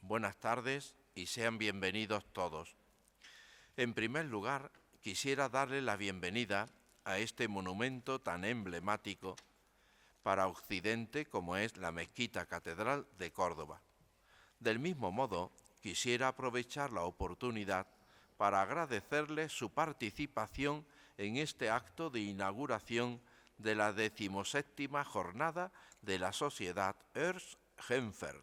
buenas tardes y sean bienvenidos todos. En primer lugar, quisiera darle la bienvenida a este monumento tan emblemático para Occidente como es la Mezquita-Catedral de Córdoba. Del mismo modo, quisiera aprovechar la oportunidad para agradecerle su participación en este acto de inauguración de la 17ª jornada de la Sociedad Ernst Herzfeld.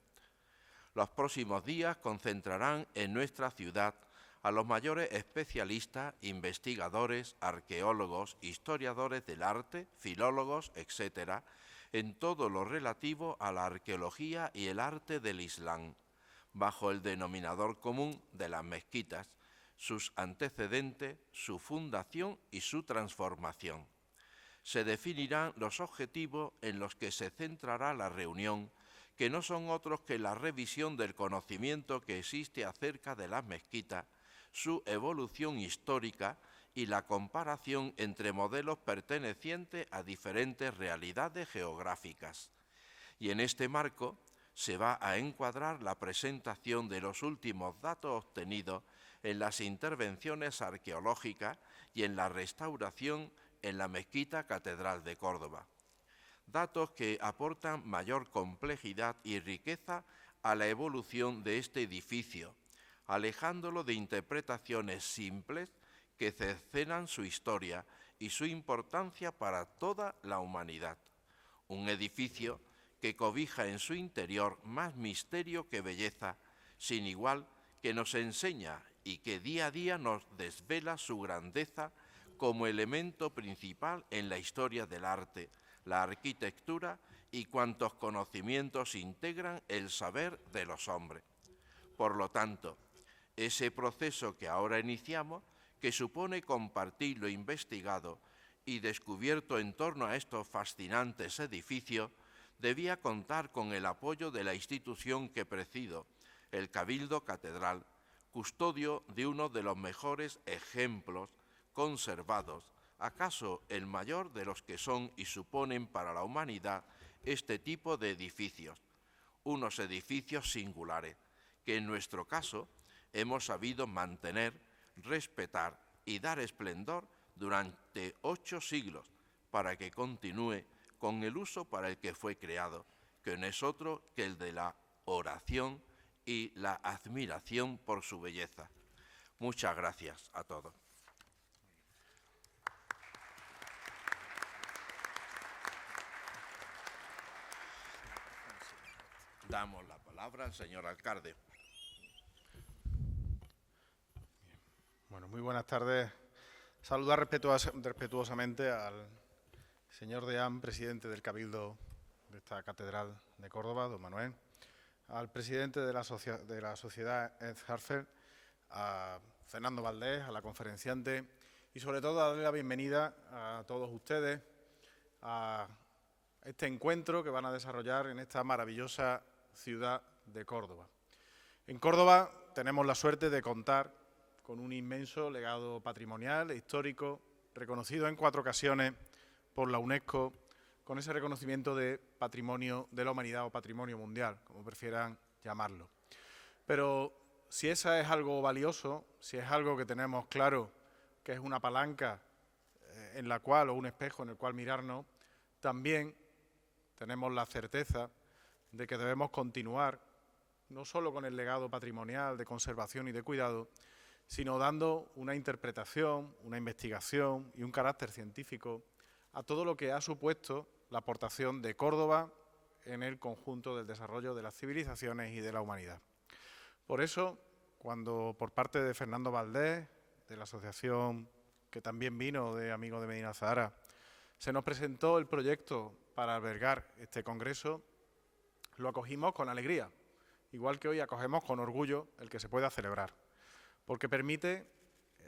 Los próximos días concentrarán en nuestra ciudad a los mayores especialistas, investigadores, arqueólogos, historiadores del arte, filólogos, etc., en todo lo relativo a la arqueología y el arte del Islam, bajo el denominador común de las mezquitas, sus antecedentes, su fundación y su transformación. Se definirán los objetivos en los que se centrará la reunión, que no son otros que la revisión del conocimiento que existe acerca de las mezquitas, su evolución histórica y la comparación entre modelos pertenecientes a diferentes realidades geográficas. Y en este marco se va a encuadrar la presentación de los últimos datos obtenidos en las intervenciones arqueológicas y en la restauración en la Mezquita-Catedral de Córdoba. Datos que aportan mayor complejidad y riqueza a la evolución de este edificio, alejándolo de interpretaciones simples que cercenan su historia y su importancia para toda la humanidad. Un edificio que cobija en su interior más misterio que belleza, sin igual, que nos enseña y que día a día nos desvela su grandeza como elemento principal en la historia del arte, la arquitectura y cuantos conocimientos integran el saber de los hombres. Por lo tanto, ese proceso que ahora iniciamos, que supone compartir lo investigado y descubierto en torno a estos fascinantes edificios, debía contar con el apoyo de la institución que presido, el Cabildo Catedral, custodio de uno de los mejores ejemplos conservados, acaso el mayor de los que son y suponen para la humanidad este tipo de edificios, unos edificios singulares, que en nuestro caso hemos sabido mantener, respetar y dar esplendor durante 8 siglos para que continúe con el uso para el que fue creado, que no es otro que el de la oración y la admiración por su belleza. Muchas gracias a todos. Damos la palabra al señor alcalde. Bueno, muy buenas tardes. Saludar respetuosamente al señor deán, presidente del Cabildo de esta Catedral de Córdoba, don Manuel, al presidente de la Sociedad Ernst Herzfeld, a Fernando Valdés, a la conferenciante y sobre todo a darle la bienvenida a todos ustedes a este encuentro que van a desarrollar en esta maravillosa ciudad de Córdoba. En Córdoba tenemos la suerte de contar con un inmenso legado patrimonial e histórico, reconocido en 4 ocasiones por la UNESCO, con ese reconocimiento de Patrimonio de la Humanidad o Patrimonio Mundial, como prefieran llamarlo. Pero si esa es algo valioso, si es algo que tenemos claro que es una palanca en la cual, o un espejo en el cual mirarnos, también tenemos la certeza de que debemos continuar no solo con el legado patrimonial de conservación y de cuidado, sino dando una interpretación, una investigación y un carácter científico a todo lo que ha supuesto la aportación de Córdoba en el conjunto del desarrollo de las civilizaciones y de la humanidad. Por eso, cuando por parte de Fernando Valdés, de la asociación que también vino de Amigos de Medina Zahara, se nos presentó el proyecto para albergar este congreso, lo acogimos con alegría, igual que hoy acogemos con orgullo el que se pueda celebrar, porque permite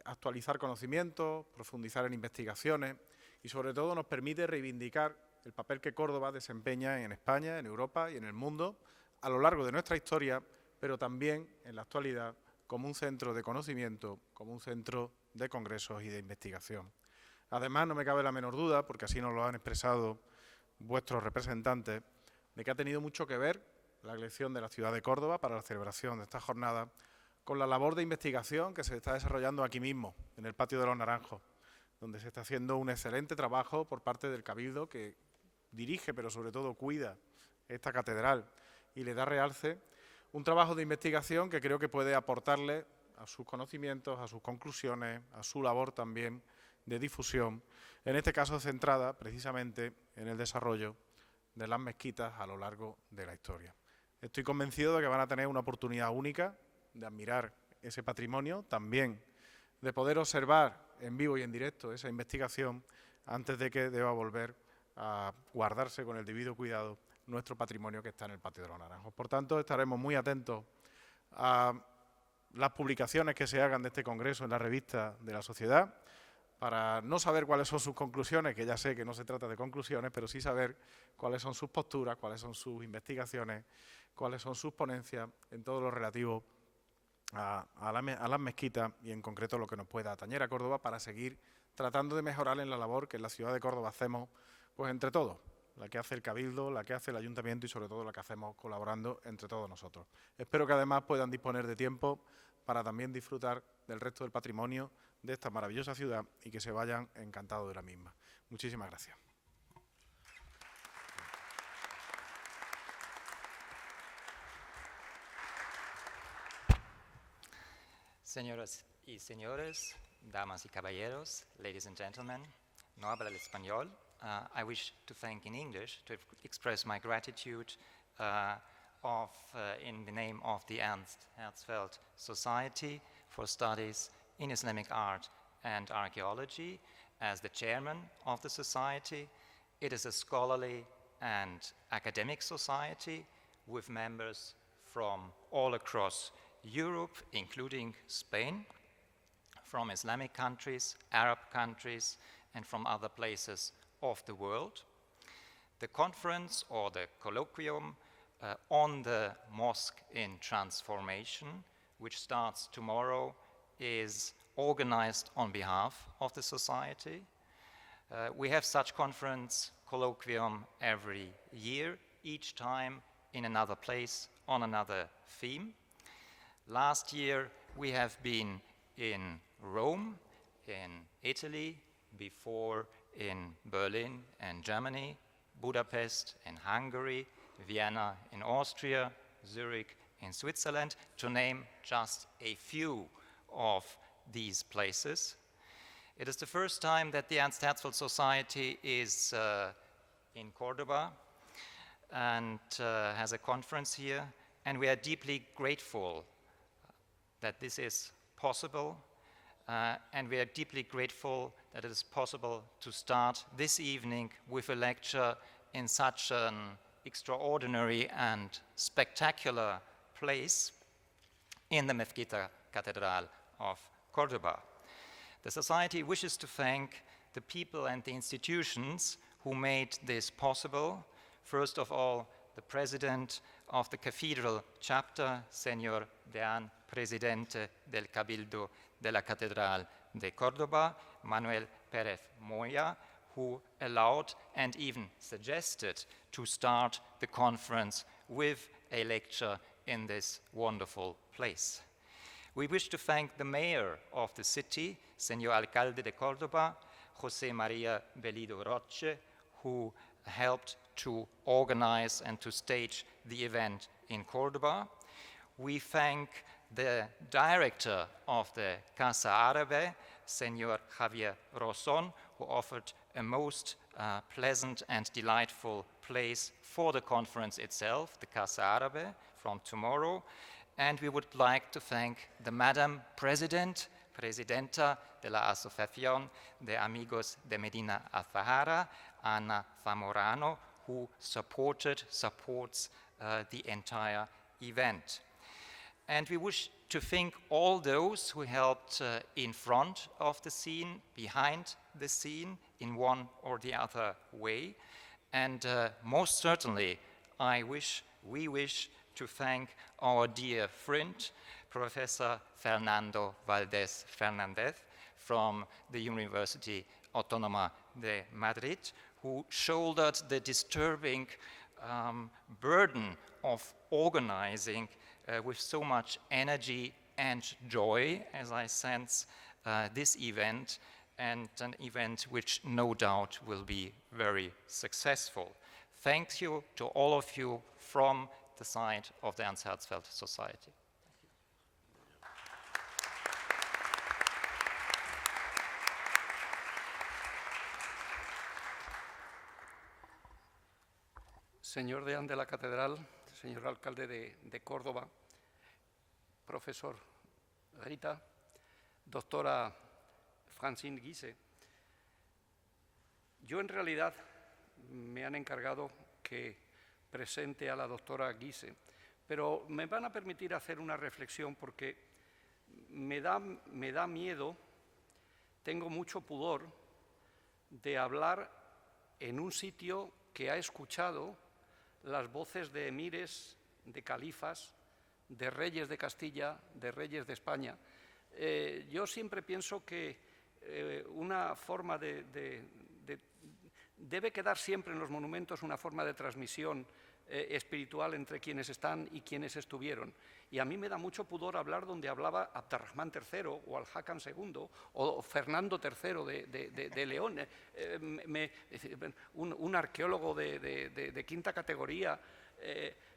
actualizar conocimientos, profundizar en investigaciones y sobre todo nos permite reivindicar el papel que Córdoba desempeña en España, en Europa y en el mundo a lo largo de nuestra historia, pero también en la actualidad como un centro de conocimiento, como un centro de congresos y de investigación. Además, no me cabe la menor duda, porque así nos lo han expresado vuestros representantes, de que ha tenido mucho que ver la elección de la ciudad de Córdoba para la celebración de esta jornada, con la labor de investigación que se está desarrollando aquí mismo, en el Patio de los Naranjos, donde se está haciendo un excelente trabajo por parte del Cabildo, que dirige, pero sobre todo cuida esta catedral y le da realce, un trabajo de investigación que creo que puede aportarle a sus conocimientos, a sus conclusiones, a su labor también de difusión, en este caso centrada precisamente en el desarrollo de las mezquitas a lo largo de la historia. Estoy convencido de que van a tener una oportunidad única de admirar ese patrimonio, también de poder observar en vivo y en directo esa investigación antes de que deba volver a guardarse con el debido cuidado nuestro patrimonio que está en el Patio de los Naranjos. Por tanto, estaremos muy atentos a las publicaciones que se hagan de este congreso en la revista de la Sociedad, para no saber cuáles son sus conclusiones, que ya sé que no se trata de conclusiones, pero sí saber cuáles son sus posturas, cuáles son sus investigaciones, cuáles son sus ponencias en todo lo relativo a las mezquitas y en concreto lo que nos pueda atañer a Córdoba, para seguir tratando de mejorar en la labor que en la ciudad de Córdoba hacemos pues entre todos, la que hace el Cabildo, la que hace el Ayuntamiento y sobre todo la que hacemos colaborando entre todos nosotros. Espero que además puedan disponer de tiempo para también disfrutar del resto del patrimonio de esta maravillosa ciudad y que se vayan encantados de la misma. Muchísimas gracias. Señoras y señores, damas y caballeros, ladies and gentlemen, no hablo el español. I wish to thank in English to express my gratitude in the name of the Ernst Herzfeld Society for Studies in Islamic Art and Archaeology. As the chairman of the society, it is a scholarly and academic society with members from all across Europe, including Spain, from Islamic countries, Arab countries, and from other places of the world. The conference, or the colloquium, on the mosque in transformation, which starts tomorrow, is organized on behalf of the society. We have such conference colloquium every year, each time in another place, on another theme. Last year we have been in Rome, in Italy, before in Berlin and Germany, Budapest in Hungary, Vienna in Austria, Zurich in Switzerland, to name just a few of these places. It is the first time that the Ernst Herzfeld Society is in Cordoba and has a conference here, and we are deeply grateful that this is possible, and we are deeply grateful that it is possible to start this evening with a lecture in such an extraordinary and spectacular place in the Mezquita-Catedral of Cordoba. The Society wishes to thank the people and the institutions who made this possible. First of all, the President of the Cathedral Chapter, Señor Deán, Presidente del Cabildo de la Catedral de Córdoba, Manuel Pérez Moya, who allowed and even suggested to start the conference with a lecture in this wonderful place. We wish to thank the mayor of the city, Señor Alcalde de Córdoba, José María Bellido Roche, who helped to organize and to stage the event in Córdoba. We thank the director of the Casa Árabe, Señor Javier Roson, who offered a most pleasant and delightful place for the conference itself, the Casa Árabe, from tomorrow. And we would like to thank the Madam President, Presidenta de la Asociación de Amigos de Medina Azahara, Ana Zamorano, who supports the entire event. And we wish to thank all those who helped in front of the scene, behind the scene, in one or the other way. And most certainly, we wish to thank our dear friend, Professor Fernando Valdés Fernández from the University Autónoma de Madrid, who shouldered the disturbing burden of organizing with so much energy and joy, as I sense this event, and an event which no doubt will be very successful. Thank you to all of you from the side of the Ernst Herzfeld Society. Señor deán de la Catedral, señor alcalde de Córdoba, profesor Rita, doctora Francine Guise, yo en realidad me han encargado que presente a la doctora Guise, pero me van a permitir hacer una reflexión porque me da miedo, tengo mucho pudor de hablar en un sitio que ha escuchado las voces de emires, de califas, de reyes de Castilla, de reyes de España. Yo siempre pienso que una forma debe quedar siempre en los monumentos una forma de transmisión espiritual entre quienes están y quienes estuvieron. Y a mí me da mucho pudor hablar donde hablaba Abderrahmán III o Al-Hakam II o Fernando III de León, un arqueólogo de quinta categoría,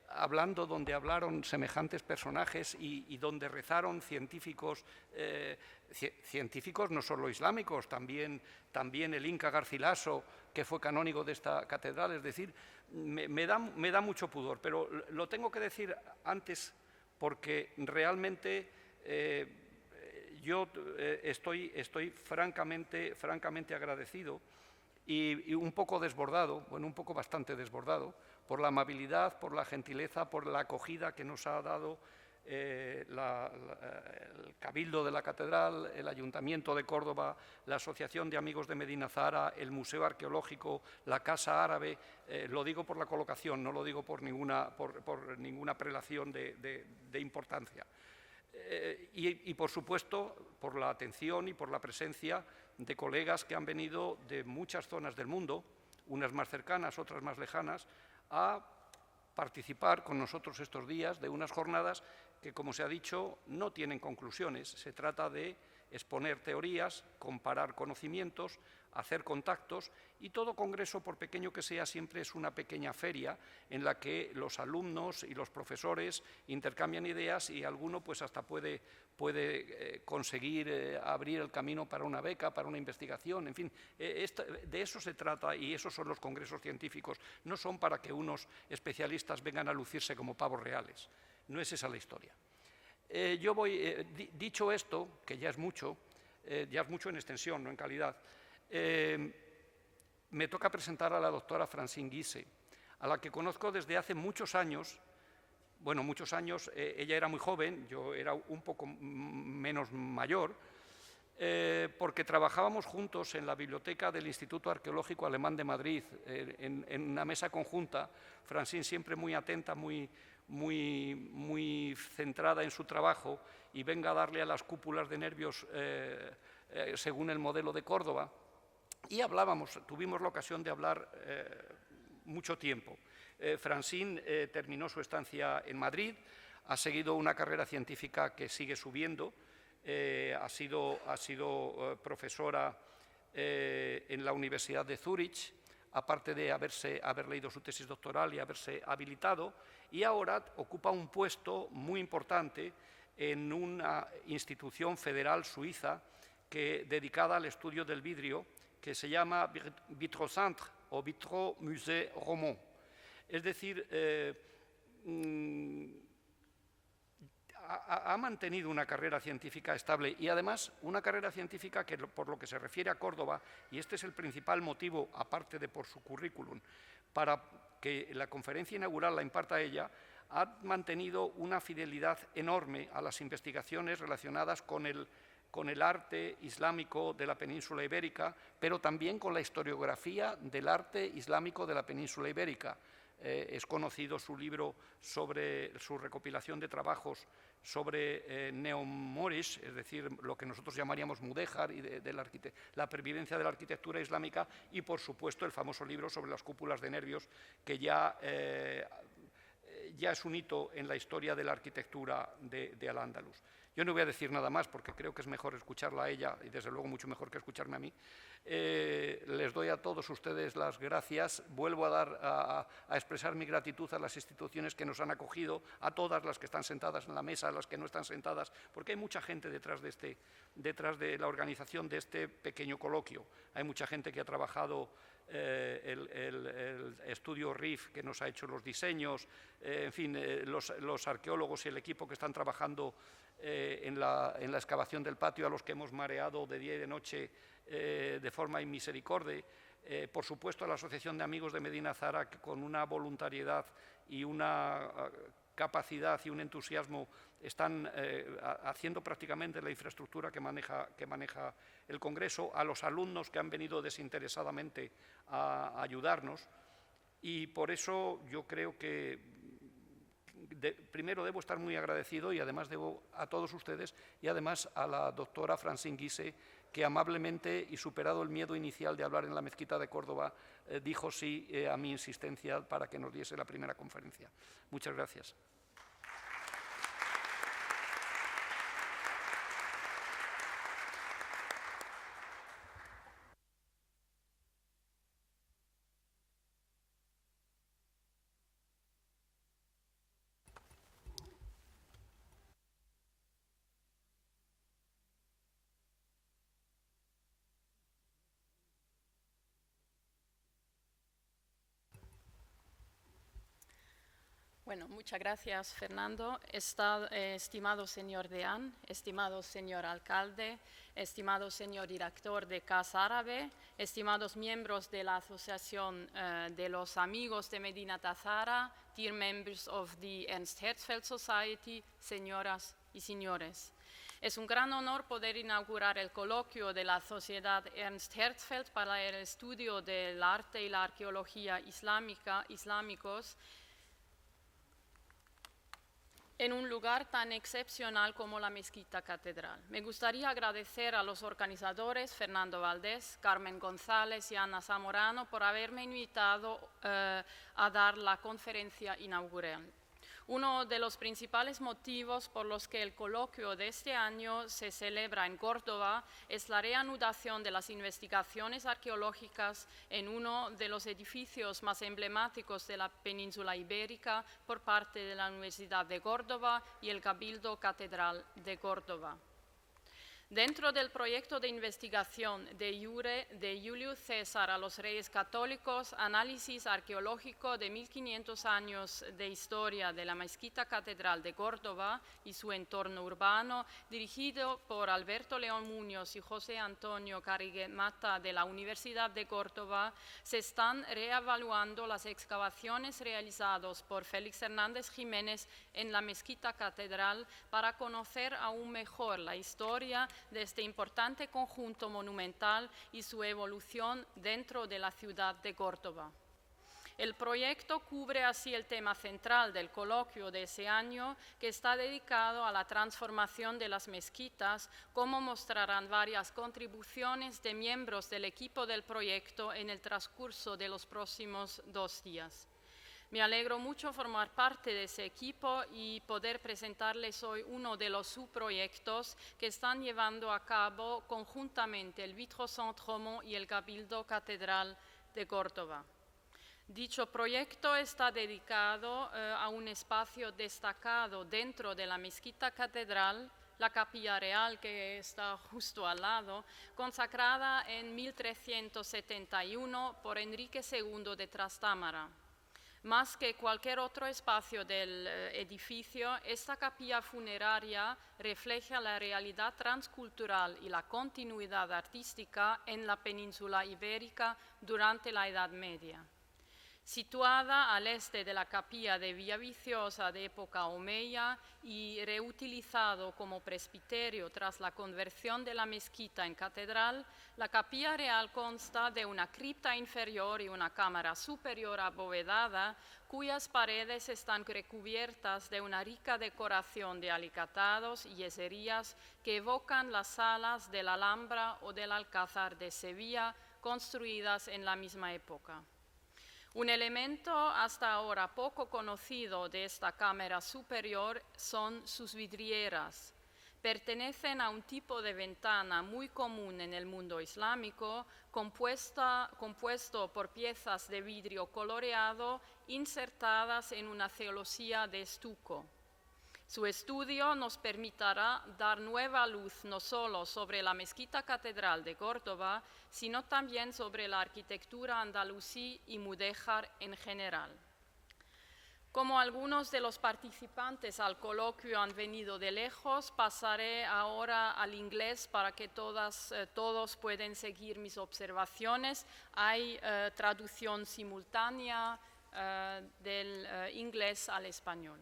hablando donde hablaron semejantes personajes y donde rezaron científicos, científicos no solo islámicos, también el Inca Garcilaso, que fue canónigo de esta catedral. Es decir, me da mucho pudor, pero lo tengo que decir antes porque realmente yo estoy francamente agradecido y un poco desbordado, bueno, un poco bastante desbordado, por la amabilidad, por la gentileza, por la acogida que nos ha dado el Cabildo de la Catedral, el Ayuntamiento de Córdoba, la Asociación de Amigos de Medina Zahara, el Museo Arqueológico, la Casa Árabe. Lo digo por la colocación, no lo digo por ninguna prelación de importancia. Y, por supuesto, por la atención y por la presencia de colegas que han venido de muchas zonas del mundo, unas más cercanas, otras más lejanas, a participar con nosotros estos días de unas jornadas que, como se ha dicho, no tienen conclusiones. Se trata de exponer teorías, comparar conocimientos, hacer contactos, y todo congreso, por pequeño que sea, siempre es una pequeña feria en la que los alumnos y los profesores intercambian ideas y alguno pues hasta puede conseguir abrir el camino para una beca, para una investigación, en fin, de eso se trata, y esos son los congresos científicos. No son para que unos especialistas vengan a lucirse como pavos reales, no es esa la historia. Dicho esto, que ya es mucho en extensión, no en calidad, me toca presentar a la doctora Francine Guise, a la que conozco desde hace muchos años. Bueno, muchos años, ella era muy joven, yo era un poco menos mayor, porque trabajábamos juntos en la biblioteca del Instituto Arqueológico Alemán de Madrid, en una mesa conjunta. Francine siempre muy atenta, muy centrada en su trabajo, y venga a darle a las cúpulas de nervios según el modelo de Córdoba. Y tuvimos la ocasión de hablar mucho tiempo. Francine terminó su estancia en Madrid, ha seguido una carrera científica que sigue subiendo, ha sido profesora en la Universidad de Zúrich, aparte de haber leído su tesis doctoral y haberse habilitado, y ahora ocupa un puesto muy importante en una institución federal suiza dedicada al estudio del vidrio, que se llama Vitrocentre o Vitro-Musée Romand. Es decir, ha mantenido una carrera científica estable, y además una carrera científica que, por lo que se refiere a Córdoba, y este es el principal motivo, aparte de por su currículum, para que la conferencia inaugural la imparta ella, ha mantenido una fidelidad enorme a las investigaciones relacionadas con el arte islámico de la península ibérica, pero también con la historiografía del arte islámico de la península ibérica. Es conocido su libro sobre su recopilación de trabajos neomorish, es decir, lo que nosotros llamaríamos mudéjar y la pervivencia de la arquitectura islámica, y por supuesto el famoso libro sobre las cúpulas de nervios, que ya es un hito en la historia de la arquitectura de Al-Ándalus. Yo no voy a decir nada más porque creo que es mejor escucharla a ella y desde luego mucho mejor que escucharme a mí. Les doy a todos ustedes las gracias. Vuelvo a expresar mi gratitud a las instituciones que nos han acogido, a todas las que están sentadas en la mesa, a las que no están sentadas, porque hay mucha gente detrás de la organización de este pequeño coloquio. Hay mucha gente que ha trabajado el estudio RIF, que nos ha hecho los diseños, en fin, los arqueólogos y el equipo que están trabajando en la excavación del patio, a los que hemos mareado de día y de noche de forma inmisericordia. Por supuesto, a la Asociación de Amigos de Medina Zahara, que con una voluntariedad y una capacidad y un entusiasmo están haciendo prácticamente la infraestructura que maneja el Congreso, a los alumnos que han venido desinteresadamente a ayudarnos, y por eso yo creo que primero debo estar muy agradecido, y además debo a todos ustedes y además a la doctora Francine Guise, que amablemente y superado el miedo inicial de hablar en la Mezquita de Córdoba, dijo sí a mi insistencia para que nos diese la primera conferencia. Muchas gracias. Bueno, muchas gracias, Fernando. Estimado señor deán, estimado señor alcalde, estimado señor director de Casa Árabe, estimados miembros de la Asociación de los Amigos de Medina Zahara, dear members of the Ernst Herzfeld Society, señoras y señores. Es un gran honor poder inaugurar el coloquio de la Sociedad Ernst Herzfeld para el estudio del arte y la arqueología islámicos en un lugar tan excepcional como la Mezquita-Catedral. Me gustaría agradecer a los organizadores, Fernando Valdés, Carmen González y Ana Zamorano, por haberme invitado a dar la conferencia inaugural. Uno de los principales motivos por los que el coloquio de este año se celebra en Córdoba es la reanudación de las investigaciones arqueológicas en uno de los edificios más emblemáticos de la península ibérica por parte de la Universidad de Córdoba y el Cabildo Catedral de Córdoba. Dentro del proyecto de investigación de Julio César a los Reyes Católicos, análisis arqueológico de 1500 años de historia de la Mezquita-Catedral de Córdoba y su entorno urbano, dirigido por Alberto León Muñoz y José Antonio Carrigue Mata de la Universidad de Córdoba, se están reevaluando las excavaciones realizadas por Félix Hernández Jiménez en la Mezquita-Catedral para conocer aún mejor la historia de este importante conjunto monumental y su evolución dentro de la ciudad de Córdoba. El proyecto cubre así el tema central del coloquio de ese año, que está dedicado a la transformación de las mezquitas, como mostrarán varias contribuciones de miembros del equipo del proyecto en el transcurso de los próximos 2 días. Me alegro mucho formar parte de ese equipo y poder presentarles hoy uno de los subproyectos que están llevando a cabo conjuntamente el Vitro-Centre Romand y el Cabildo Catedral de Córdoba. Dicho proyecto está dedicado a un espacio destacado dentro de la Mezquita-Catedral, la capilla real que está justo al lado, consagrada en 1371 por Enrique II de Trastámara. Más que cualquier otro espacio del edificio, esta capilla funeraria refleja la realidad transcultural y la continuidad artística en la península ibérica durante la Edad Media. Situada al este de la capilla de Villaviciosa de época omeya y reutilizado como presbiterio tras la conversión de la mezquita en catedral, la capilla real consta de una cripta inferior y una cámara superior abovedada, cuyas paredes están recubiertas de una rica decoración de alicatados y yeserías que evocan las salas de la Alhambra o del Alcázar de Sevilla, construidas en la misma época. Un elemento hasta ahora poco conocido de esta cámara superior son sus vidrieras. Pertenecen a un tipo de ventana muy común en el mundo islámico, compuesto por piezas de vidrio coloreado insertadas en una celosía de estuco. Su estudio nos permitirá dar nueva luz no solo sobre la Mezquita-Catedral de Córdoba, sino también sobre la arquitectura andalusí y mudéjar en general. Como algunos de los participantes al coloquio han venido de lejos, pasaré ahora al inglés para que todos puedan seguir mis observaciones. Hay traducción simultánea del inglés al español.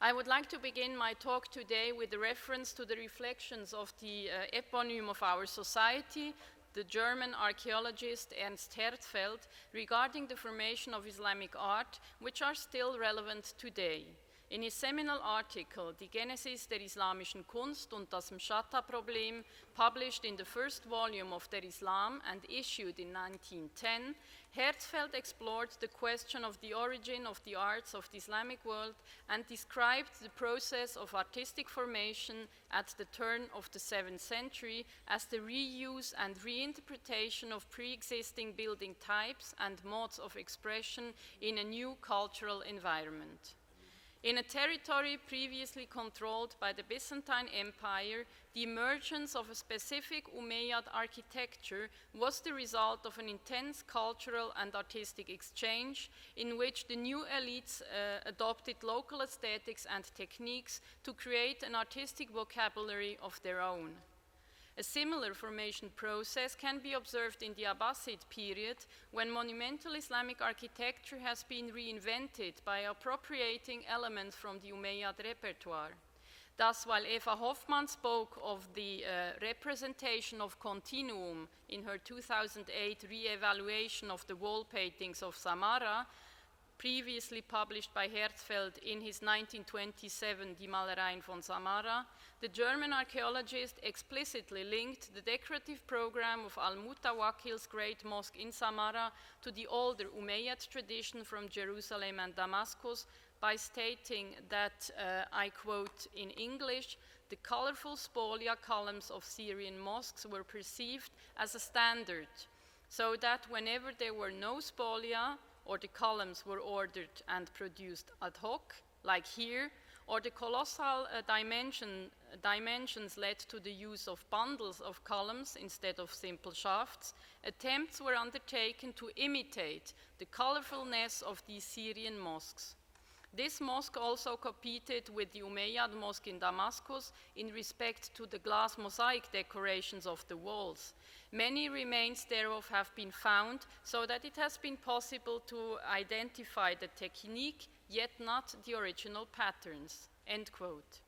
I would like to begin my talk today with a reference to the reflections of the eponym of our society, the German archaeologist Ernst Herzfeld, regarding the formation of Islamic art, which are still relevant today. In his seminal article, Die Genesis der islamischen Kunst und das Mschatta-Problem, published in the first volume of Der Islam and issued in 1910, Herzfeld explored the question of the origin of the arts of the Islamic world and described the process of artistic formation at the turn of the 7th century as the reuse and reinterpretation of pre-existing building types and modes of expression in a new cultural environment. In a territory previously controlled by the Byzantine Empire, the emergence of a specific Umayyad architecture was the result of an intense cultural and artistic exchange in which the new elites adopted local aesthetics and techniques to create an artistic vocabulary of their own. A similar formation process can be observed in the Abbasid period, when monumental Islamic architecture has been reinvented by appropriating elements from the Umayyad repertoire. Thus, while Eva Hoffmann spoke of the representation of continuum in her 2008 re-evaluation of the wall paintings of Samara, previously published by Herzfeld in his 1927 Die Malereien von Samara, the German archaeologist explicitly linked the decorative program of Al-Mutawakkil's Great Mosque in Samara to the older Umayyad tradition from Jerusalem and Damascus by stating that, I quote in English, the colorful spolia columns of Syrian mosques were perceived as a standard, so that whenever there were no spolia, or the columns were ordered and produced ad hoc, like here, or the colossal dimensions led to the use of bundles of columns instead of simple shafts, attempts were undertaken to imitate the colorfulness of these Syrian mosques. This mosque also competed with the Umayyad mosque in Damascus in respect to the glass mosaic decorations of the walls. Many remains thereof have been found, so that it has been possible to identify the technique, yet not the original patterns, end quote.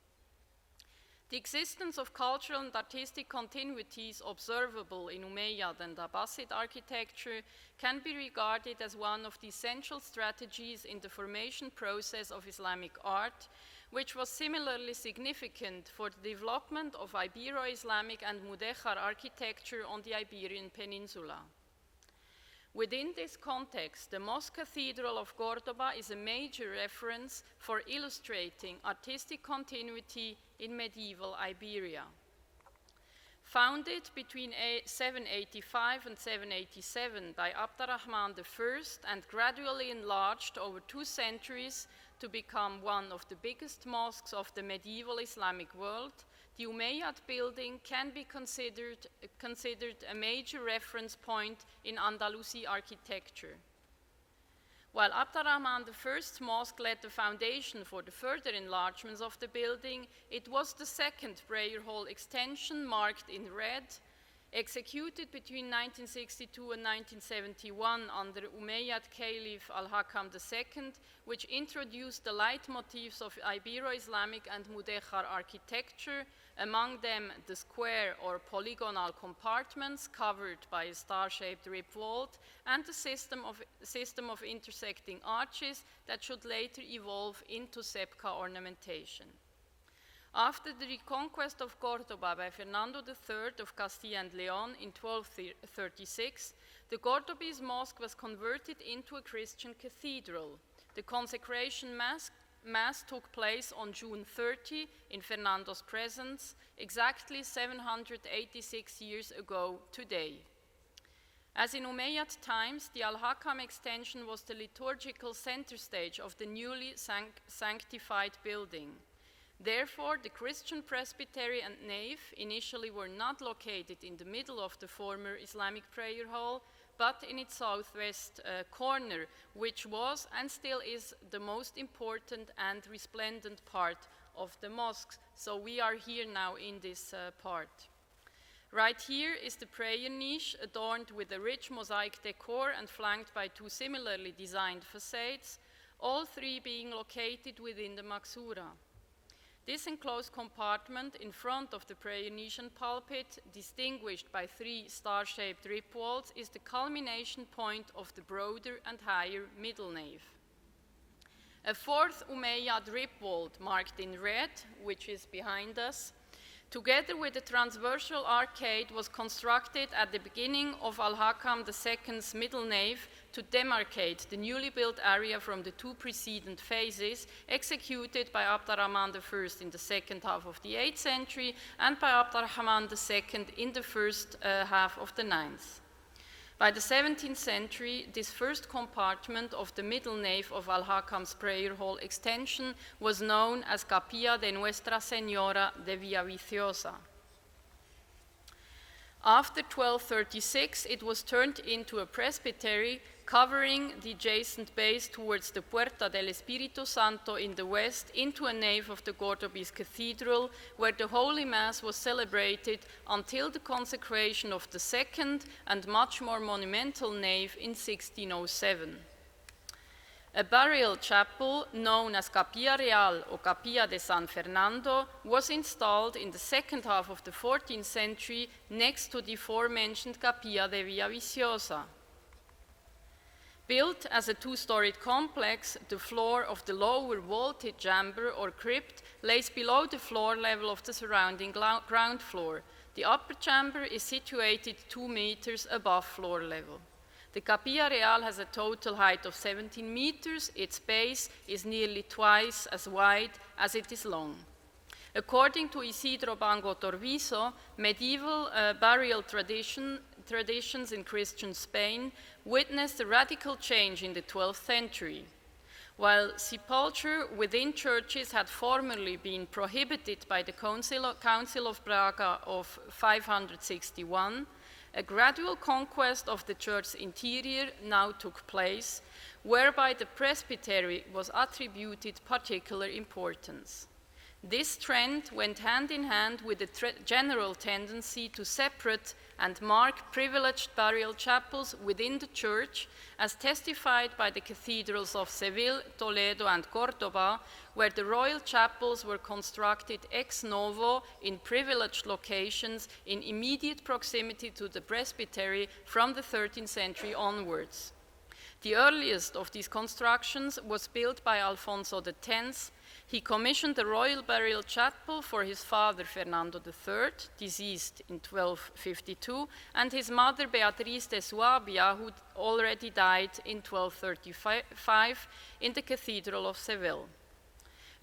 The existence of cultural and artistic continuities observable in Umayyad and Abbasid architecture can be regarded as one of the essential strategies in the formation process of Islamic art, which was similarly significant for the development of Ibero-Islamic and Mudéjar architecture on the Iberian Peninsula. Within this context, the Mosque Cathedral of Córdoba is a major reference for illustrating artistic continuity in medieval Iberia. Founded between 785 and 787 by Abderrahman I and gradually enlarged over 2 centuries to become one of the biggest mosques of the medieval Islamic world, the Umayyad building can be considered a major reference point in Andalusi architecture. While Abderrahman I's mosque laid the foundation for the further enlargements of the building, it was the second prayer hall extension marked in red, Executed between 1962 and 1971 under Umayyad Caliph al-Hakam II, which introduced the leitmotifs of Ibero-Islamic and Mudejar architecture, among them the square or polygonal compartments covered by a star-shaped rib vault, and the system of intersecting arches that should later evolve into sepka ornamentation. After the reconquest of Córdoba by Fernando III of Castilla and León in 1236, the Cordobese mosque was converted into a Christian cathedral. The consecration mass took place on June 30 in Fernando's presence, exactly 786 years ago today. As in Umayyad times, the Al-Hakam extension was the liturgical center stage of the newly sanctified building. Therefore, the Christian presbytery and nave initially were not located in the middle of the former Islamic prayer hall, but in its southwest corner, which was and still is the most important and resplendent part of the mosque. So we are here now in this part. Right here is the prayer niche, adorned with a rich mosaic decor and flanked by two similarly designed facades, all three being located within the Maksura. This enclosed compartment in front of the prayer niche and pulpit, distinguished by three star-shaped rib vaults, is the culmination point of the broader and higher middle nave. A fourth Umayyad rib vault, marked in red, which is behind us, together with a transversal arcade, was constructed at the beginning of Al-Hakam II's middle nave to demarcate the newly built area from the two preceding phases, executed by Abd ar-Rahman I in the second half of the 8th century and by Abd ar-Rahman II in the first half of the 9th. By the 17th century, this first compartment of the middle nave of Al-Hakam's prayer hall extension was known as Capilla de Nuestra Señora de Villaviciosa. After 1236, it was turned into a presbytery covering the adjacent base towards the Puerta del Espíritu Santo in the west into a nave of the Cordobese Cathedral, where the Holy Mass was celebrated until the consecration of the second and much more monumental nave in 1607. A burial chapel, known as Capilla Real or Capilla de San Fernando, was installed in the second half of the 14th century next to the aforementioned Capilla de Villaviciosa. Built as a two-storied complex, the floor of the lower vaulted chamber or crypt lays below the floor level of the surrounding ground floor. The upper chamber is situated 2 meters above floor level. The Capilla Real has a total height of 17 meters. Its base is nearly twice as wide as it is long. According to Isidro Bango Torviso, medieval burial traditions in Christian Spain witnessed a radical change in the 12th century. While sepulture within churches had formerly been prohibited by the Council of Braga of 561, a gradual conquest of the church's interior now took place, whereby the presbytery was attributed particular importance. This trend went hand in hand with the general tendency to separate and mark privileged burial chapels within the church, as testified by the cathedrals of Seville, Toledo, and Córdoba, where the royal chapels were constructed ex novo in privileged locations in immediate proximity to the presbytery from the 13th century onwards. The earliest of these constructions was built by Alfonso X. He commissioned the royal burial chapel for his father Fernando III, deceased in 1252, and his mother Beatriz de Suabia, who already died in 1235 in the Cathedral of Seville.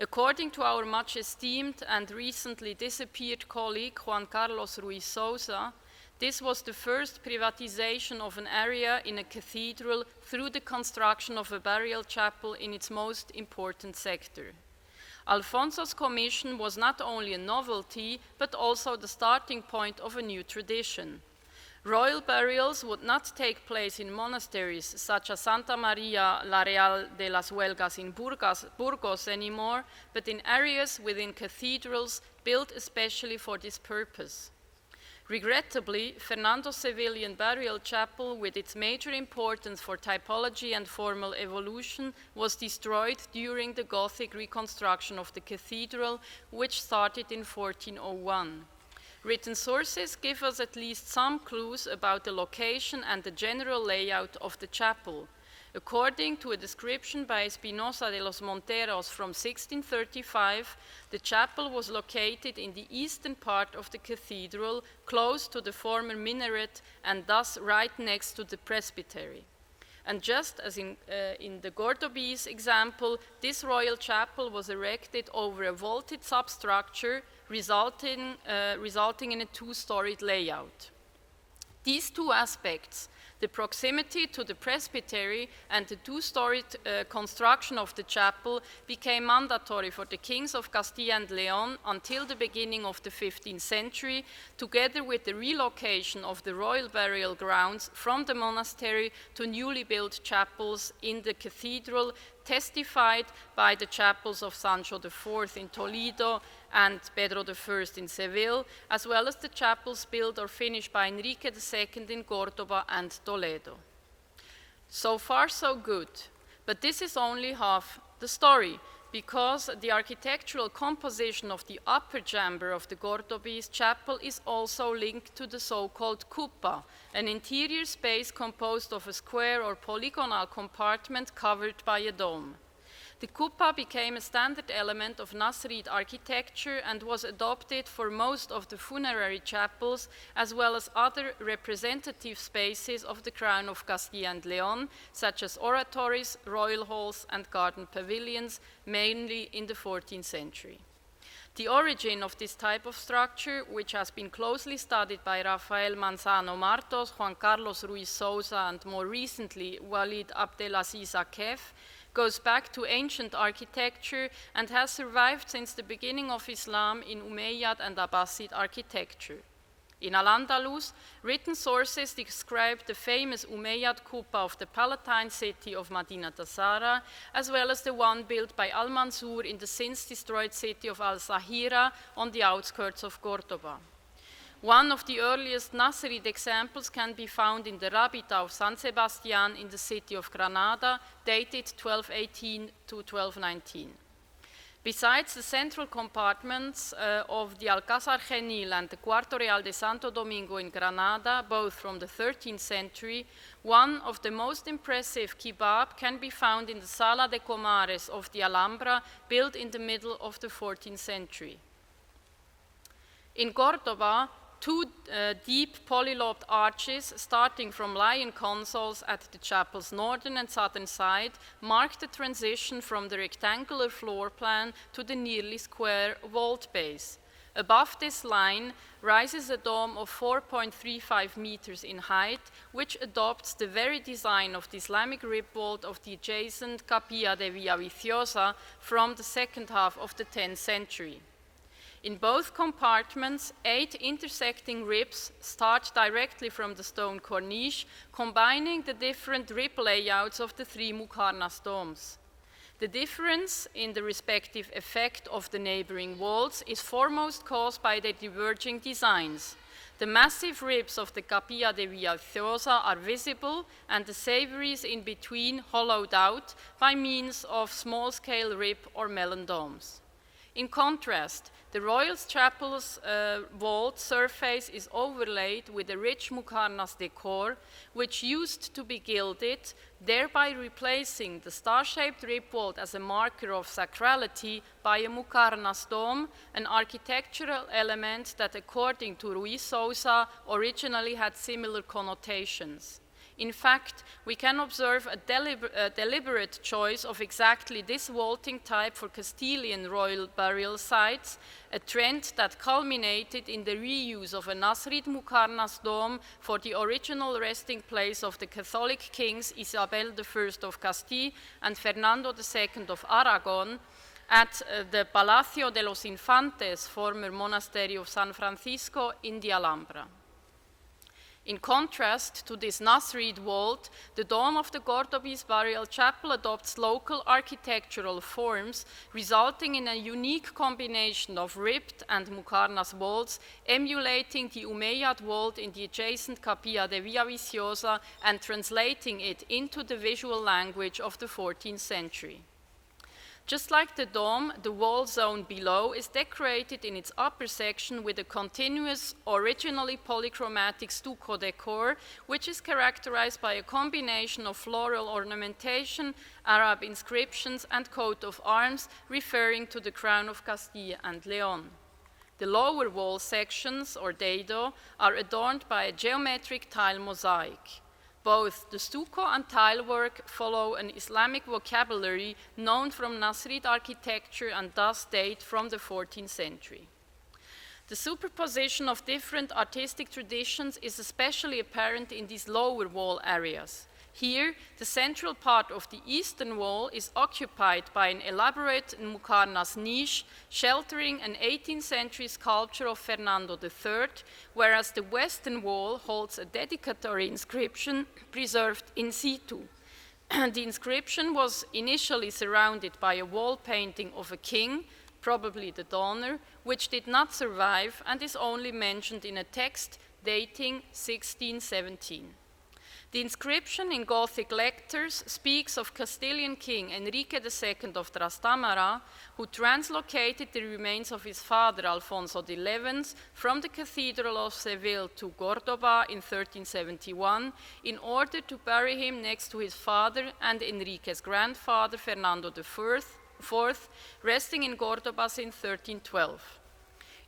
According to our much esteemed and recently disappeared colleague Juan Carlos Ruiz Sousa, this was the first privatization of an area in a cathedral through the construction of a burial chapel in its most important sector. Alfonso's commission was not only a novelty, but also the starting point of a new tradition. Royal burials would not take place in monasteries such as Santa Maria la Real de las Huelgas in Burgos anymore, but in areas within cathedrals built especially for this purpose. Regrettably, Fernando's civilian burial chapel, with its major importance for typology and formal evolution, was destroyed during the Gothic reconstruction of the cathedral, which started in 1401. Written sources give us at least some clues about the location and the general layout of the chapel. According to a description by Espinosa de los Monteros from 1635, the chapel was located in the eastern part of the cathedral, close to the former minaret and thus right next to the presbytery. And just as in the Gordobese example, this royal chapel was erected over a vaulted substructure, resulting in a two-storied layout. These two aspects, the proximity to the presbytery and the two-storied construction of the chapel, became mandatory for the kings of Castilla and Leon until the beginning of the 15th century, together with the relocation of the royal burial grounds from the monastery to newly built chapels in the cathedral, testified by the chapels of Sancho IV in Toledo and Pedro I in Seville, as well as the chapels built or finished by Enrique II in Córdoba and Toledo. So far, so good, but this is only half the story, because the architectural composition of the upper chamber of the Cordobese chapel is also linked to the so-called cupa, an interior space composed of a square or polygonal compartment covered by a dome. The cupa became a standard element of Nasrid architecture and was adopted for most of the funerary chapels, as well as other representative spaces of the Crown of Castilla and Leon, such as oratories, royal halls, and garden pavilions, mainly in the 14th century. The origin of this type of structure, which has been closely studied by Rafael Manzano Martos, Juan Carlos Ruiz Sousa, and more recently Walid Abdelaziz Akef, goes back to ancient architecture and has survived since the beginning of Islam in Umayyad and Abbasid architecture. In Al-Andalus, written sources describe the famous Umayyad Kupa of the Palatine city of Madinat Azara, as well as the one built by Al-Mansur in the since-destroyed city of Al-Zahira on the outskirts of Córdoba. One of the earliest Nasrid examples can be found in the Rabita of San Sebastian in the city of Granada, dated 1218 to 1219. Besides the central compartments of the Alcázar Genil and the Cuarto Real de Santo Domingo in Granada, both from the 13th century, one of the most impressive kebab can be found in the Sala de Comares of the Alhambra, built in the middle of the 14th century. In Córdoba, two deep polylobed arches starting from lion consoles at the chapel's northern and southern side mark the transition from the rectangular floor plan to the nearly square vault base. Above this line rises a dome of 4.35 meters in height, which adopts the very design of the Islamic rib vault of the adjacent Capilla de Villaviciosa from the second half of the 10th century. In both compartments, 8 intersecting ribs start directly from the stone corniche, combining the different rib layouts of the 3 Muqarnas domes. The difference in the respective effect of the neighboring walls is foremost caused by their diverging designs. The massive ribs of the Capilla de Villaviciosa are visible, and the savories in between hollowed out by means of small-scale rib or melon domes. In contrast, the Royal Chapel's vault surface is overlaid with a rich Muqarnas decor, which used to be gilded, thereby replacing the star-shaped rib vault as a marker of sacrality by a Muqarnas dome, an architectural element that, according to Ruiz Sousa, originally had similar connotations. In fact, we can observe a deliberate choice of exactly this vaulting type for Castilian royal burial sites, a trend that culminated in the reuse of a Nasrid Muqarnas dome for the original resting place of the Catholic kings Isabel I of Castile and Fernando II of Aragon at the Palacio de los Infantes, former monastery of San Francisco, in the Alhambra. In contrast to this Nasrid vault, the dome of the Cordobese burial chapel adopts local architectural forms, resulting in a unique combination of ribbed and muqarnas vaults, emulating the Umayyad vault in the adjacent Capilla de Villaviciosa and translating it into the visual language of the 14th century. Just like the dome, the wall zone below is decorated in its upper section with a continuous, originally polychromatic stucco decor, which is characterized by a combination of floral ornamentation, Arab inscriptions, and coat of arms referring to the crown of Castile and Leon. The lower wall sections, or dado, are adorned by a geometric tile mosaic. Both the stucco and tile work follow an Islamic vocabulary known from Nasrid architecture and thus date from the 14th century. The superposition of different artistic traditions is especially apparent in these lower wall areas. Here, the central part of the eastern wall is occupied by an elaborate muqarnas niche sheltering an 18th century sculpture of Fernando III, whereas the western wall holds a dedicatory inscription preserved in situ. The inscription was initially surrounded by a wall painting of a king, probably the donor, which did not survive and is only mentioned in a text dating 1617. The inscription in Gothic letters speaks of Castilian King Enrique II of Trastamara, who translocated the remains of his father Alfonso XI from the Cathedral of Seville to Cordoba in 1371 in order to bury him next to his father and Enrique's grandfather Fernando IV, resting in Cordoba since 1312.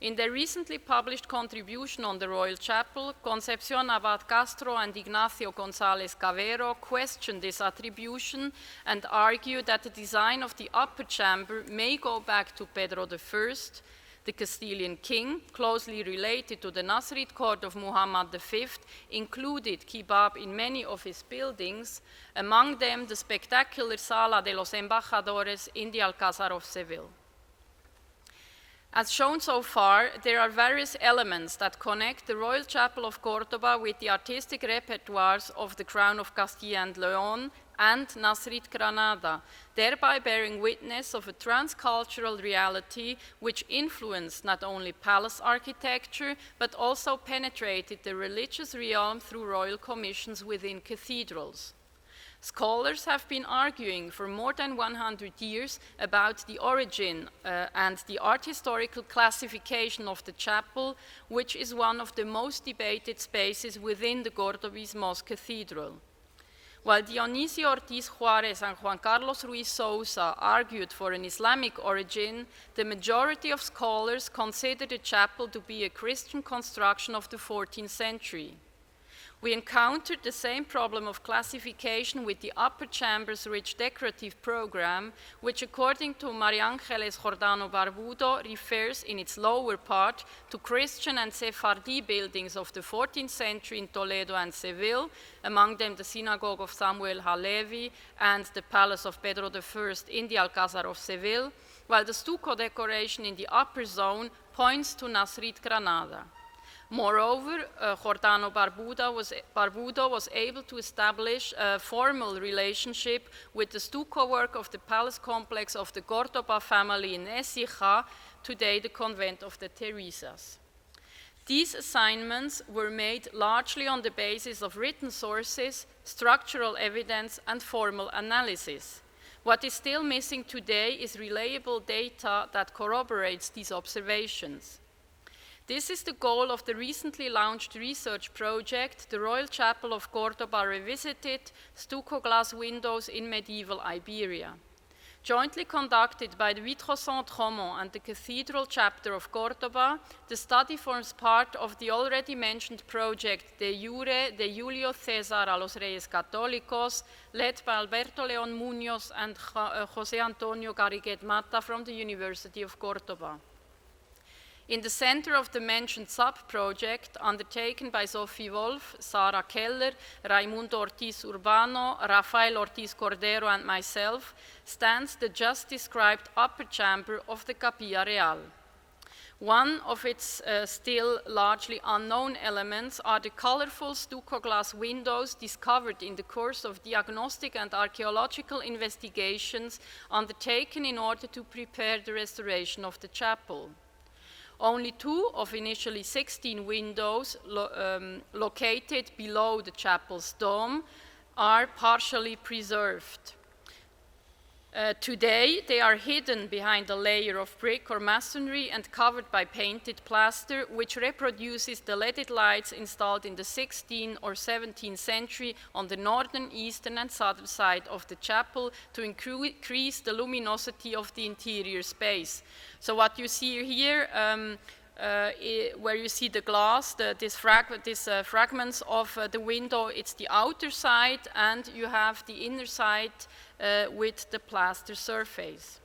In their recently published contribution on the Royal Chapel, Concepción Abad Castro and Ignacio González Cavero questioned this attribution and argue that the design of the upper chamber may go back to Pedro I, the Castilian king, closely related to the Nasrid court of Muhammad V, included kebab in many of his buildings, among them the spectacular Sala de los Embajadores in the Alcázar of Seville. As shown so far, there are various elements that connect the Royal Chapel of Córdoba with the artistic repertoires of the Crown of Castile and León and Nasrid Granada, thereby bearing witness of a transcultural reality which influenced not only palace architecture, but also penetrated the religious realm through royal commissions within cathedrals. Scholars have been arguing for more than 100 years about the origin and the art historical classification of the chapel, which is one of the most debated spaces within the Cordobese Mosque Cathedral. While Dionisio Ortiz Juárez and Juan Carlos Ruiz Sousa argued for an Islamic origin, the majority of scholars consider the chapel to be a Christian construction of the 14th century. We encountered the same problem of classification with the upper chamber's rich decorative program, which according to María Ángeles Jordano Barbudo refers in its lower part to Christian and Sephardi buildings of the 14th century in Toledo and Seville, among them the synagogue of Samuel Halevi and the palace of Pedro I in the Alcázar of Seville, while the stucco decoration in the upper zone points to Nasrid Granada. Moreover, Jordano Barbudo was able to establish a formal relationship with the stucco work of the palace complex of the Córdoba family in Écija, today the convent of the Teresas. These assignments were made largely on the basis of written sources, structural evidence, and formal analysis. What is still missing today is reliable data that corroborates these observations. This is the goal of the recently launched research project, the Royal Chapel of Córdoba Revisited, Stucco Glass Windows in Medieval Iberia. Jointly conducted by the Vitraux-Saint-Tromont and the Cathedral Chapter of Córdoba, the study forms part of the already mentioned project De Jure de Julio César a los Reyes Católicos, led by Alberto León Muñoz and José Antonio Garriguet Mata from the University of Córdoba. In the center of the mentioned sub-project, undertaken by Sophie Wolf, Sarah Keller, Raimundo Ortiz Urbano, Rafael Ortiz Cordero, and myself, stands the just described upper chamber of the Capilla Real. One of its still largely unknown elements are the colorful stucco glass windows discovered in the course of diagnostic and archaeological investigations undertaken in order to prepare the restoration of the chapel. Only 2 of initially 16 windows located below the chapel's dome are partially preserved. Today, they are hidden behind a layer of brick or masonry and covered by painted plaster, which reproduces the leaded lights installed in the 16th or 17th century on the northern, eastern, and southern side of the chapel to increase the luminosity of the interior space. So what you see here, where you see the glass, these fragments of the window, it's the outer side, and you have the inner side with the plaster surface.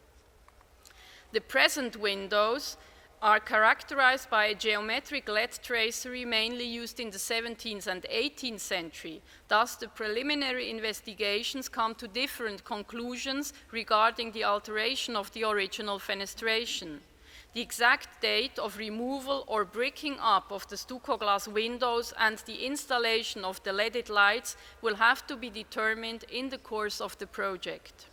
The present windows are characterized by a geometric lead tracery mainly used in the 17th and 18th century. Thus, the preliminary investigations come to different conclusions regarding the alteration of the original fenestration. The exact date of removal or bricking up of the stucco glass windows and the installation of the leaded lights will have to be determined in the course of the project.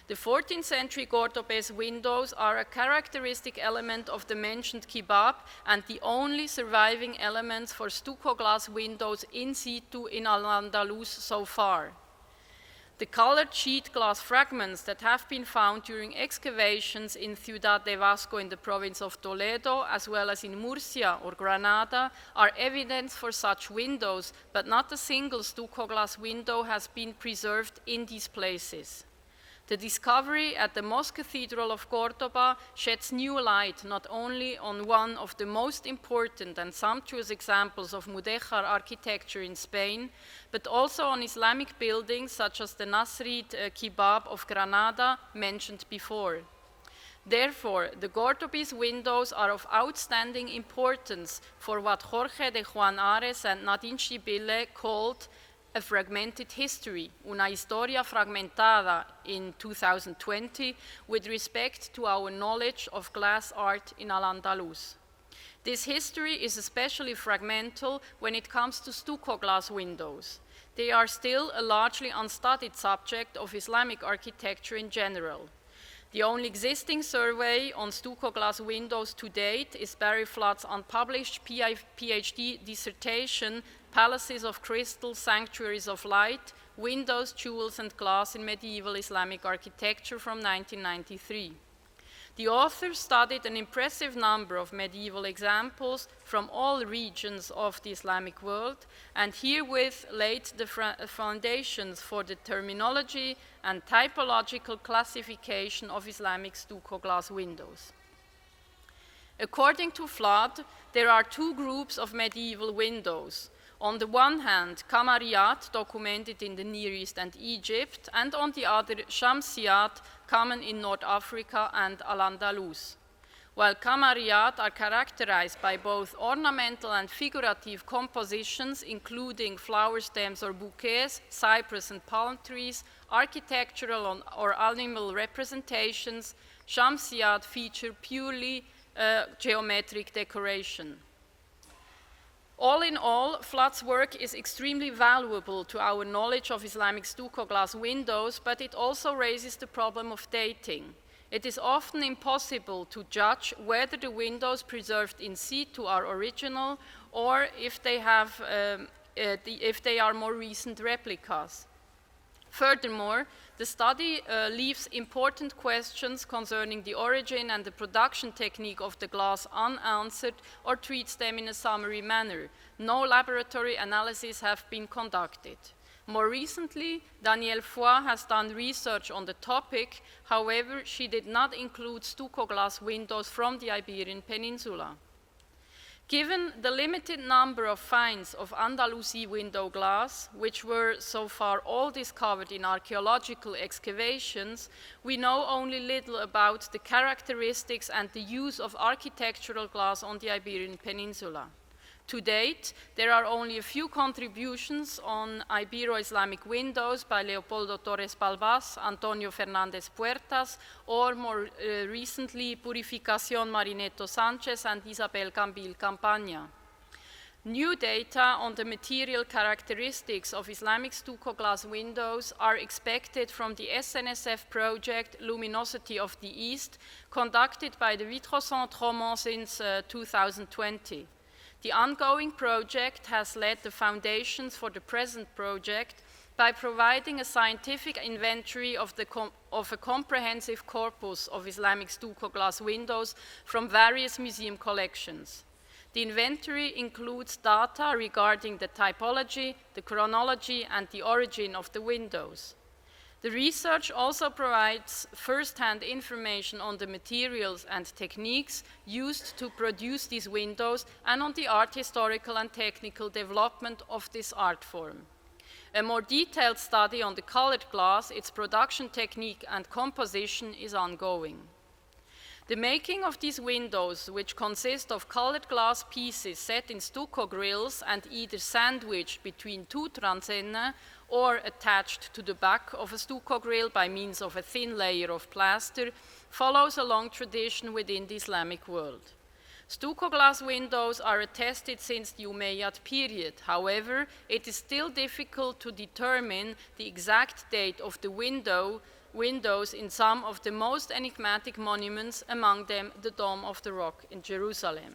The 14th century Cordobese windows are a characteristic element of the mentioned kebab and the only surviving elements for stucco glass windows in situ in Al-Andalus so far. The colored sheet glass fragments that have been found during excavations in Ciudad de Vasco in the province of Toledo, as well as in Murcia or Granada, are evidence for such windows, but not a single stucco glass window has been preserved in these places. The discovery at the Mosque Cathedral of Cordoba sheds new light not only on one of the most important and sumptuous examples of Mudéjar architecture in Spain, but also on Islamic buildings such as the Nasrid Kebab of Granada mentioned before. Therefore, the Cordobese windows are of outstanding importance for what Jorge de Juan Ares and Nadine Schibille called a fragmented history, una historia fragmentada, in 2020, with respect to our knowledge of glass art in Al-Andalus. This history is especially fragmental when it comes to stucco glass windows. They are still a largely unstudied subject of Islamic architecture in general. The only existing survey on stucco glass windows to date is Barry Flood's unpublished PhD dissertation, Palaces of Crystal, Sanctuaries of Light, Windows, Jewels, and Glass in Medieval Islamic Architecture from 1993. The author studied an impressive number of medieval examples from all regions of the Islamic world, and herewith laid the foundations for the terminology and typological classification of Islamic stucco glass windows. According to Flood, there are 2 groups of medieval windows. On the one hand, Kamariyat, documented in the Near East and Egypt, and on the other, Shamsiyat, common in North Africa and Al-Andalus. While Kamariyat are characterized by both ornamental and figurative compositions, including flower stems or bouquets, cypress and palm trees, architectural or animal representations, Shamsiyat feature purely geometric decoration. All in all, Flood's work is extremely valuable to our knowledge of Islamic stucco glass windows, but it also raises the problem of dating. It is often impossible to judge whether the windows preserved in situ are original or if they are more recent replicas. Furthermore, the study leaves important questions concerning the origin and the production technique of the glass unanswered or treats them in a summary manner. No laboratory analyses have been conducted. More recently, Danielle Foy has done research on the topic. However, she did not include stucco glass windows from the Iberian Peninsula. Given the limited number of finds of Andalusi window glass, which were so far all discovered in archaeological excavations, we know only little about the characteristics and the use of architectural glass on the Iberian Peninsula. To date, there are only a few contributions on Ibero-Islamic windows by Leopoldo Torres Balbás, Antonio Fernández Puertas, or more recently, Purificación Marineto Sánchez and Isabel Cambil Campaña. New data on the material characteristics of Islamic stucco glass windows are expected from the SNSF project Luminosity of the East, conducted by the Vitrocentre Roman since 2020. The ongoing project has laid the foundations for the present project by providing a scientific inventory of a comprehensive corpus of Islamic stucco glass windows from various museum collections. The inventory includes data regarding the typology, the chronology, and the origin of the windows. The research also provides first-hand information on the materials and techniques used to produce these windows and on the art historical and technical development of this art form. A more detailed study on the colored glass, its production technique and composition is ongoing. The making of these windows, which consist of colored glass pieces set in stucco grills and either sandwiched between two transenne or attached to the back of a stucco grill by means of a thin layer of plaster, follows a long tradition within the Islamic world. Stucco glass windows are attested since the Umayyad period. However, it is still difficult to determine the exact date of the windows in some of the most enigmatic monuments, among them the Dome of the Rock in Jerusalem.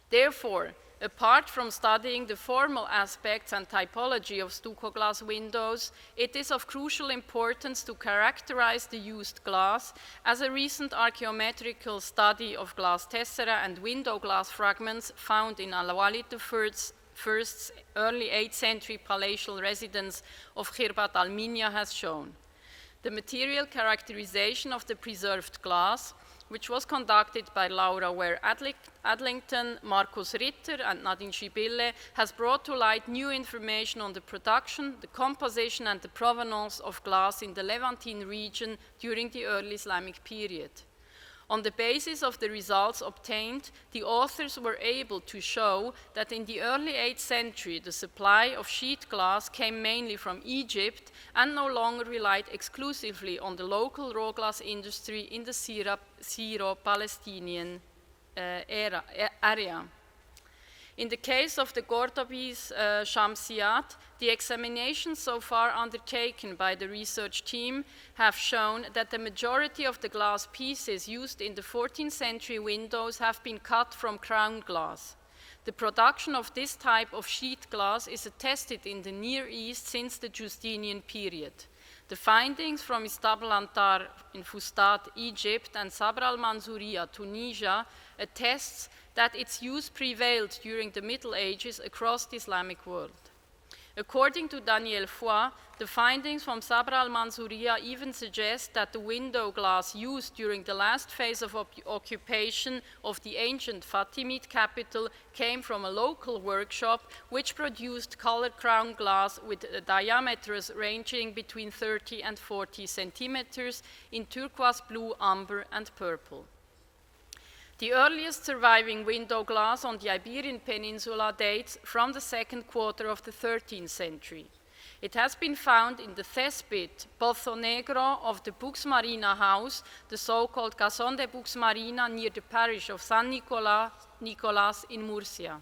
Therefore, apart from studying the formal aspects and typology of stucco glass windows, it is of crucial importance to characterize the used glass, as a recent archaeometrical study of glass tessera and window glass fragments found in Al-Walid I's early 8th century palatial residence of Khirbat al-Minya has shown. The material characterization of the preserved glass, which was conducted by Laura Ware Adlington, Markus Ritter, and Nadine Schibille, has brought to light new information on the production, the composition, and the provenance of glass in the Levantine region during the early Islamic period. On the basis of the results obtained, the authors were able to show that in the early 8th century, the supply of sheet glass came mainly from Egypt and no longer relied exclusively on the local raw glass industry in the Syro-Palestinian area. In the case of the Gordobi's Shamsiyat, the examinations so far undertaken by the research team have shown that the majority of the glass pieces used in the 14th century windows have been cut from crown glass. The production of this type of sheet glass is attested in the Near East since the Justinian period. The findings from Istabl Antar in Fustat, Egypt, and Sabr al-Mansouriya, Tunisia, attests that its use prevailed during the Middle Ages across the Islamic world. According to Daniel Foy, the findings from Sabr al-Mansouriya even suggest that the window glass used during the last phase of occupation of the ancient Fatimid capital came from a local workshop which produced colored crown glass with diameters ranging between 30 and 40 centimeters in turquoise blue, amber, and purple. The earliest surviving window glass on the Iberian Peninsula dates from the second quarter of the 13th century. It has been found in the Thespit, Pozo Negro of the Buxmarina house, the so-called Cason de Buxmarina near the parish of San Nicolas in Murcia.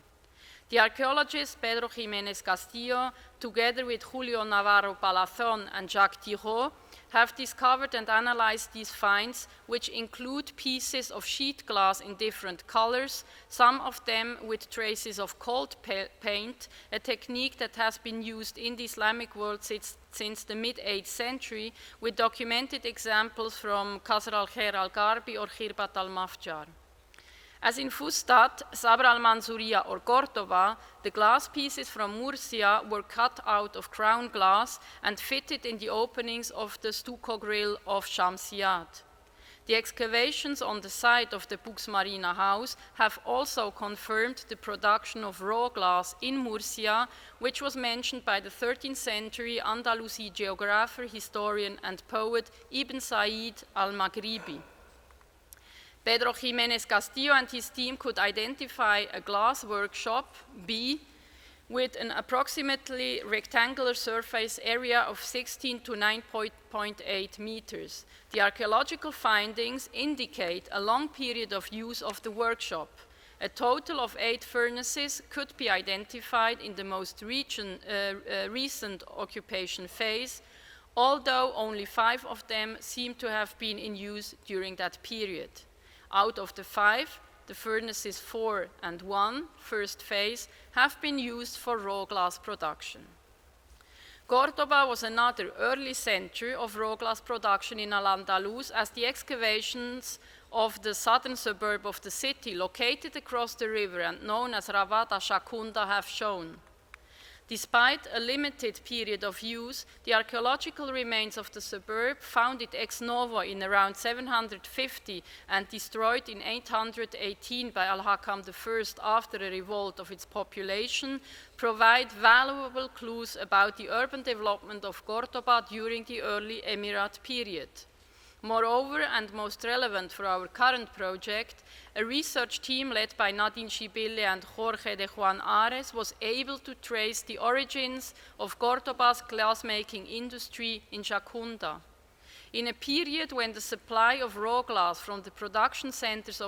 The archaeologist Pedro Jiménez Castillo, together with Julio Navarro Palazón and Jacques Thiraud, have discovered and analyzed these finds, which include pieces of sheet glass in different colors, some of them with traces of cold paint, a technique that has been used in the Islamic world since the mid-8th century, with documented examples from Qasr al-Khair al-Gharbi or Khirbat al-Mafjar. As in Fustat, Sabr al-Mansouriya or Cordoba, the glass pieces from Murcia were cut out of crown glass and fitted in the openings of the stucco grill of Shamsiyat. The excavations on the site of the Buxmarina house have also confirmed the production of raw glass in Murcia, which was mentioned by the 13th century Andalusi geographer, historian, and poet Ibn Said al-Maghribi. Pedro Jiménez Castillo and his team could identify a glass workshop, B, with an approximately rectangular surface area of 16 to 9.8 meters. The archaeological findings indicate a long period of use of the workshop. A total of 8 furnaces could be identified in the most recent occupation phase, although only 5 of them seem to have been in use during that period. Out of the 5, the furnaces 4 and 1, first phase, have been used for raw glass production. Córdoba was another early center of raw glass production in Al-Andalus, as the excavations of the southern suburb of the city, located across the river and known as Rabada Shakunda, have shown. Despite a limited period of use, the archaeological remains of the suburb, founded ex novo in around 750 and destroyed in 818 by Al-Hakam I after a revolt of its population, provide valuable clues about the urban development of Córdoba during the early Emirate period. Moreover, and most relevant for our current project, a research team led by Nadine Schibille and Jorge de Juan Ares was able to trace the origins of Córdoba's glassmaking industry in Chacunda. In a period when the supply of raw glass from the production centers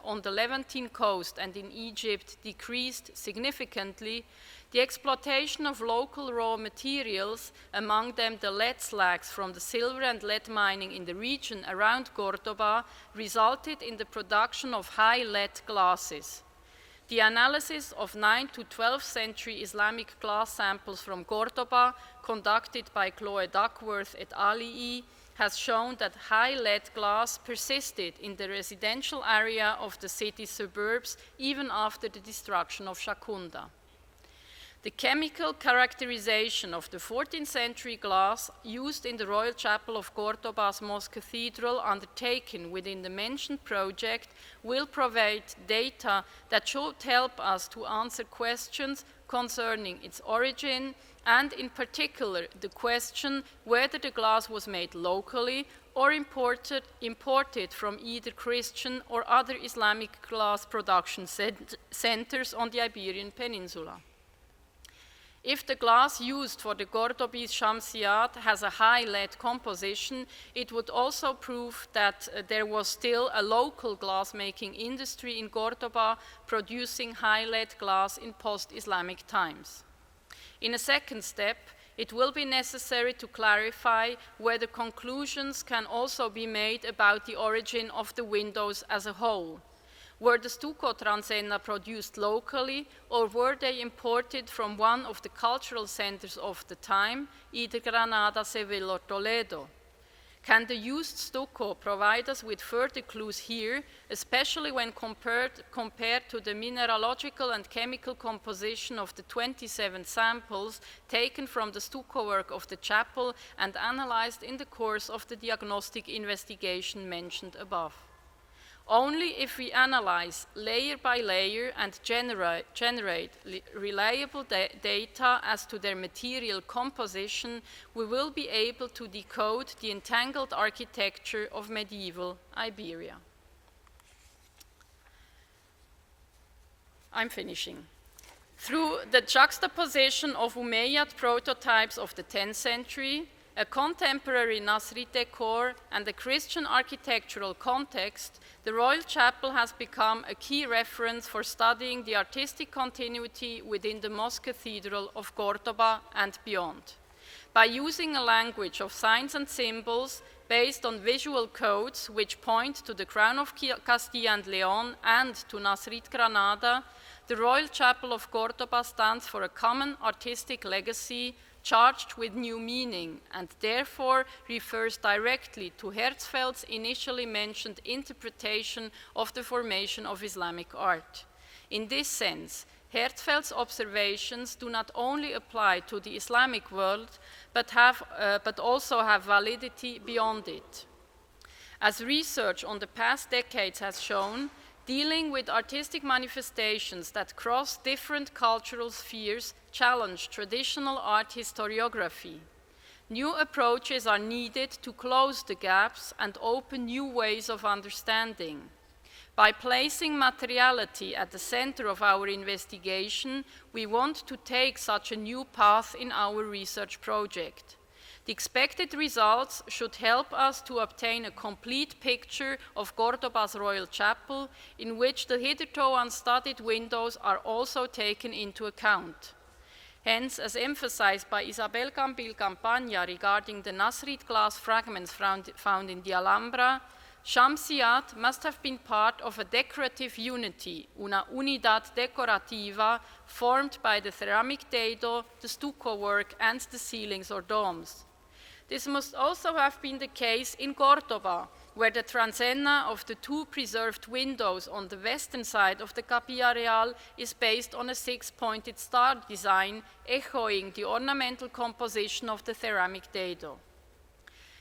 on the Levantine coast and in Egypt decreased significantly, the exploitation of local raw materials, among them the lead slags from the silver and lead mining in the region around Córdoba, resulted in the production of high lead glasses. The analysis of 9th to 12th century Islamic glass samples from Córdoba, conducted by Chloe Duckworth et al. Has shown that high lead glass persisted in the residential area of the city's suburbs even after the destruction of Chacunda. The chemical characterization of the 14th century glass used in the Royal Chapel of Córdoba's Mosque Cathedral, undertaken within the mentioned project, will provide data that should help us to answer questions concerning its origin, and in particular the question whether the glass was made locally or imported from either Christian or other Islamic glass production centers on the Iberian Peninsula. If the glass used for the Cordobese Shamsiyat has a high lead composition, it would also prove that there was still a local glass-making industry in Córdoba producing high lead glass in post-Islamic times. In a second step, it will be necessary to clarify whether conclusions can also be made about the origin of the windows as a whole. Were the stucco transenna produced locally, or were they imported from one of the cultural centers of the time, either Granada, Seville, or Toledo? Can the used stucco provide us with further clues here, especially when compared to the mineralogical and chemical composition of the 27 samples taken from the stucco work of the chapel and analyzed in the course of the diagnostic investigation mentioned above? Only if we analyze layer by layer and generate reliable data as to their material composition, we will be able to decode the entangled architecture of medieval Iberia. I'm finishing. Through the juxtaposition of Umayyad prototypes of the 10th century, a contemporary Nasrid decor, and a Christian architectural context, the Royal Chapel has become a key reference for studying the artistic continuity within the Mosque Cathedral of Córdoba and beyond. By using a language of signs and symbols based on visual codes which point to the Crown of Castilla and Leon and to Nasrid Granada, the Royal Chapel of Córdoba stands for a common artistic legacy charged with new meaning, and therefore refers directly to Herzfeld's initially mentioned interpretation of the formation of Islamic art. In this sense, Herzfeld's observations do not only apply to the Islamic world, but also have validity beyond it. As research on the past decades has shown, dealing with artistic manifestations that cross different cultural spheres challenge traditional art historiography. New approaches are needed to close the gaps and open new ways of understanding. By placing materiality at the center of our investigation, we want to take such a new path in our research project. The expected results should help us to obtain a complete picture of Córdoba's Royal Chapel, in which the hitherto unstudied windows are also taken into account. Hence, as emphasized by Isabel Cambil Campaña regarding the Nasrid glass fragments found in the Alhambra, Shamsiyat must have been part of a decorative unity, una unidad decorativa, formed by the ceramic dado, the stucco work, and the ceilings or domes. This must also have been the case in Córdoba, where the transenna of the two preserved windows on the western side of the Capilla Real is based on a six-pointed star design, echoing the ornamental composition of the ceramic dado.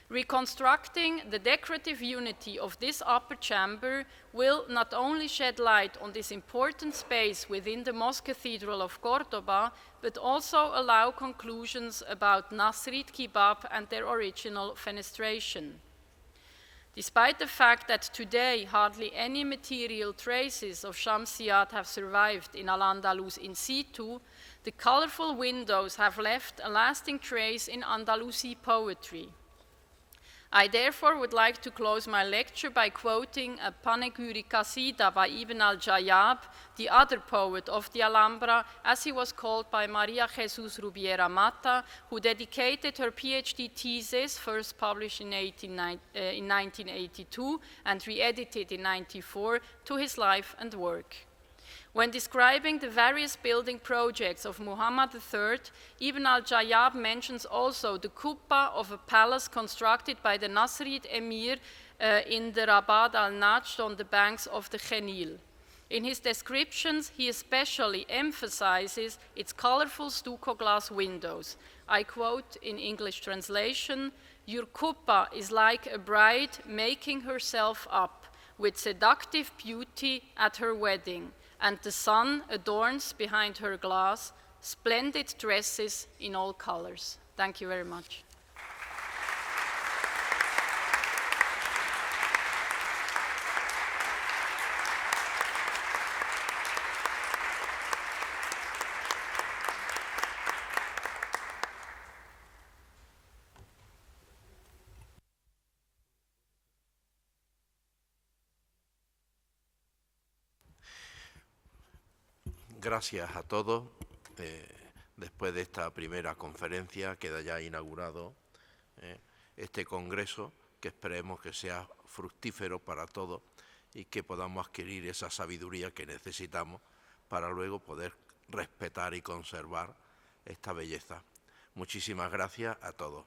Reconstructing the decorative unity of this upper chamber will not only shed light on this important space within the Mosque Cathedral of Córdoba, but also allow conclusions about Nasrid Kebab and their original fenestration. Despite the fact that today hardly any material traces of Shamsiyat have survived in Al-Andalus in situ, the colorful windows have left a lasting trace in Andalusi poetry. I therefore would like to close my lecture by quoting a panegyric qasida by Ibn al-Jayyab, the other poet of the Alhambra, as he was called by Maria Jesus Rubiera Mata, who dedicated her PhD thesis, first published in 1982 and re-edited in 1994, to his life and work. When describing the various building projects of Muhammad III, Ibn al-Jayyab mentions also the kubba of a palace constructed by the Nasrid emir in the Rabad al-Najd on the banks of the Khenil. In his descriptions, he especially emphasizes its colorful stucco glass windows. I quote in English translation, "Your kubba is like a bride making herself up with seductive beauty at her wedding, and the sun adorns behind her glass splendid dresses in all colors." Thank you very much. Gracias a todos. Después de esta primera conferencia queda ya inaugurado este congreso, que esperemos que sea fructífero para todos y que podamos adquirir esa sabiduría que necesitamos para luego poder respetar y conservar esta belleza. Muchísimas gracias a todos.